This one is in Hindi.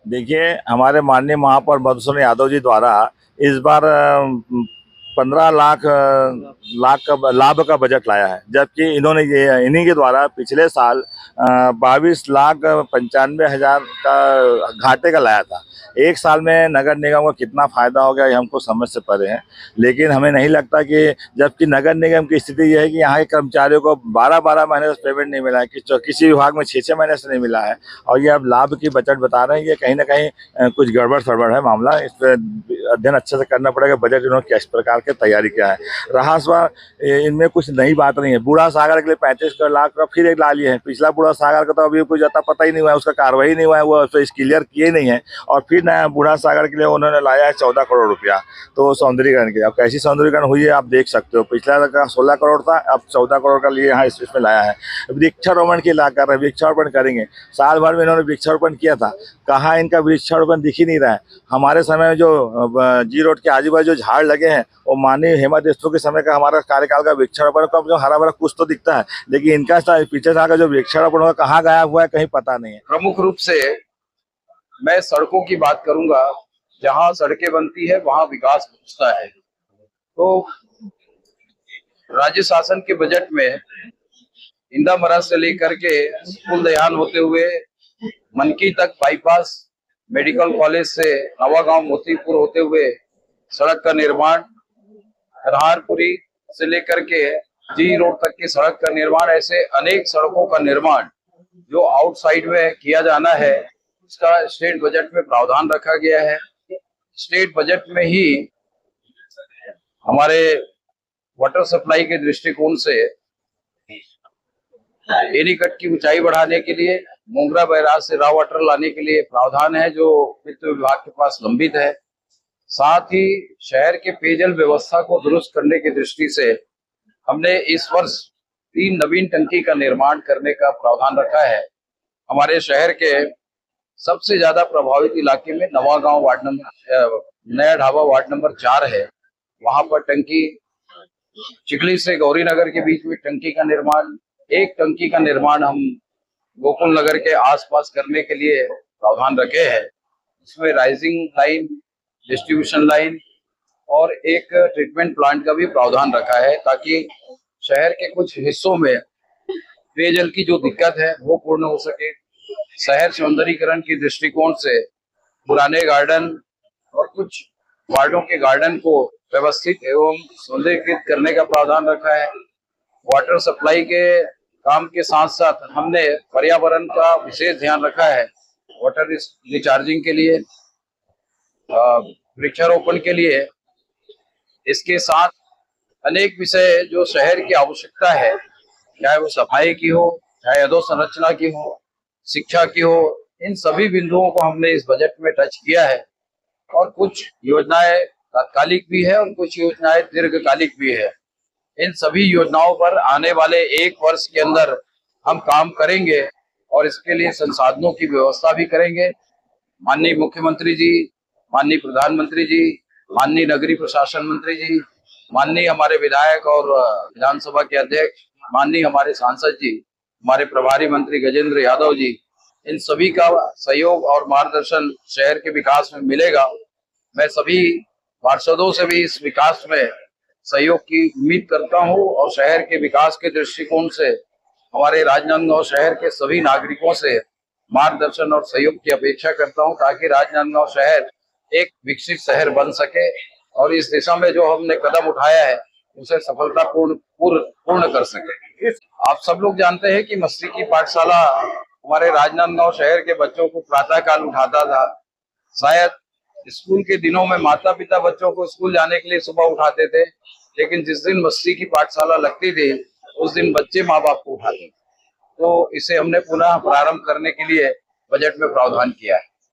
देखिए, हमारे माननीय महापौर मधुसूदन यादव जी द्वारा इस बार 15 लाख लाख का लाभ का बजट लाया है, जबकि इन्होंने ये इन्हीं के द्वारा पिछले साल 22,95,000 का घाटे का लाया था। एक साल में नगर निगम को कितना फायदा हो गया ये हमको समझ से परे है, लेकिन हमें नहीं लगता कि, जबकि नगर निगम की स्थिति ये है कि यहाँ के कर्मचारियों को 12-12 महीने से पेमेंट नहीं मिला है, किसी विभाग में 6-6 महीने से नहीं मिला है, और ये अब लाभ की बजट बता रहे हैं। ये कहीं ना कहीं कुछ गड़बड़ सड़बड़ है मामला। इस पर अध्ययन अच्छे से करना पड़ेगा, बजट इन्होंने किस प्रकार की तैयारी किया है। रहा सवाल, इनमें कुछ नई बात नहीं है। बूढ़ा सागर के लिए 35 लाख का फिर एक ला लिए हैं। पिछला बूढ़ा सागर का तो अभी कुछ अता पता ही नहीं हुआ है, उसका कार्रवाई नहीं हुआ है, वो उस क्लियर किए नहीं है, और फिर नया बूढ़ा सागर के लिए उन्होंने लाया है 14 करोड़ रुपया, तो सौंदर्यीकरण के। अब कैसी सौंदर्यीकरण हुई है आप देख सकते हो। पिछला का 16 करोड़ था, अब 14 करोड़ का लिए यहाँ इसमें लाया है। वृक्षारोपण की ला कर रहे हैं, वृक्षारोपण करेंगे। साल भर में इन्होंने वृक्षारोपण किया था, कहाँ इनका वृक्षारोपण दिख ही नहीं रहा है। हमारे समय में जो जी रोड के आजू बाजू जो झाड़ लगे हैं, वो माननीय हेमा देशमुख के समय का हमारा कार्यकाल का वृक्षारोपण का जो हरा भरा कुछ तो दिखता है, लेकिन इनका पीछे साल का जो वृक्षारोपण हुआ कहाँ गायब हुआ है कहीं पता नहीं है। प्रमुख रूप से मैं सड़कों की बात करूंगा। जहां सड़कें बनती है वहां विकास पहुंचता है। तो राज्य शासन के बजट में इंदामरा से लेकर के स्कूल दयान होते हुए मनकी तक बाईपास, मेडिकल कॉलेज से नवागांव मोतीपुर होते हुए सड़क का निर्माण, हरहारपुरी से लेकर के जी रोड तक की सड़क का निर्माण, ऐसे अनेक सड़कों का निर्माण जो आउटसाइड में किया जाना है, उसका स्टेट बजट में प्रावधान रखा गया है। स्टेट बजट में ही हमारे वाटर सप्लाई के दृष्टिकोण से एनीकट की ऊंचाई बढ़ाने के लिए, मोंगरा बैराज से रॉ वाटर लाने के लिए प्रावधान है जो वित्त विभाग के पास लंबित है। साथ ही शहर के पेयजल व्यवस्था को दुरुस्त करने की दृष्टि से हमने इस वर्ष 3 नवीन टंकी का निर्माण करने का प्रावधान रखा है। हमारे शहर के सबसे ज्यादा प्रभावित इलाके में नवागांव वार्ड नंबर, नया ढाबा वार्ड नंबर 4 है। वहां पर टंकी, चिखली से गौरी नगर के बीच में टंकी का निर्माण, एक टंकी का निर्माण हम गोकुल नगर के आसपास करने के लिए प्रावधान रखे हैं। इसमें राइजिंग लाइन, डिस्ट्रीब्यूशन लाइन और एक ट्रीटमेंट प्लांट का भी प्रावधान रखा है, ताकि शहर के कुछ हिस्सों में पेयजल की जो दिक्कत है वो पूर्ण हो सके। शहर सौंदर्यीकरण की दृष्टिकोण से पुराने गार्डन और कुछ वार्डों के गार्डन को व्यवस्थित एवं सौंदर्यीकृत करने का प्रावधान रखा है। वाटर सप्लाई के काम के साथ साथ हमने पर्यावरण का विशेष ध्यान रखा है। वाटर रिचार्जिंग के लिए, वृक्षारोपण के लिए, इसके साथ अनेक विषय जो शहर की आवश्यकता है, चाहे वो सफाई की हो, चाहे अधोसंरचना की हो, शिक्षा की हो, इन सभी बिंदुओं को हमने इस बजट में टच किया है। और कुछ योजनाएं तात्कालिक भी है और कुछ योजनाएं दीर्घकालिक भी है। इन सभी योजनाओं पर आने वाले 1 वर्ष के अंदर हम काम करेंगे और इसके लिए संसाधनों की व्यवस्था भी करेंगे। माननीय मुख्यमंत्री जी, माननीय प्रधानमंत्री जी, माननीय नगरीय प्रशासन मंत्री जी, माननीय हमारे विधायक और विधानसभा के अध्यक्ष, माननीय हमारे सांसद जी, हमारे प्रभारी मंत्री गजेंद्र यादव जी, इन सभी का सहयोग और मार्गदर्शन शहर के विकास में मिलेगा। मैं सभी पार्षदों से भी इस विकास में सहयोग की उम्मीद करता हूं और शहर के विकास के दृष्टिकोण से हमारे राजनांदगांव शहर के सभी नागरिकों से मार्गदर्शन और सहयोग की अपेक्षा करता हूं, ताकि राजनांदगांव शहर एक विकसित शहर बन सके और इस दिशा में जो हमने कदम उठाया है उसे पूर्ण कर सके। आप सब लोग जानते हैं कि मस्ती की पाठशाला हमारे राजनांदगांव शहर के बच्चों को प्रातः काल उठाता था। शायद स्कूल के दिनों में माता पिता बच्चों को स्कूल जाने के लिए सुबह उठाते थे, लेकिन जिस दिन मस्ती की पाठशाला लगती थी उस दिन बच्चे माँ बाप को उठाते थे। तो इसे हमने पुनः प्रारंभ करने के लिए बजट में प्रावधान किया है।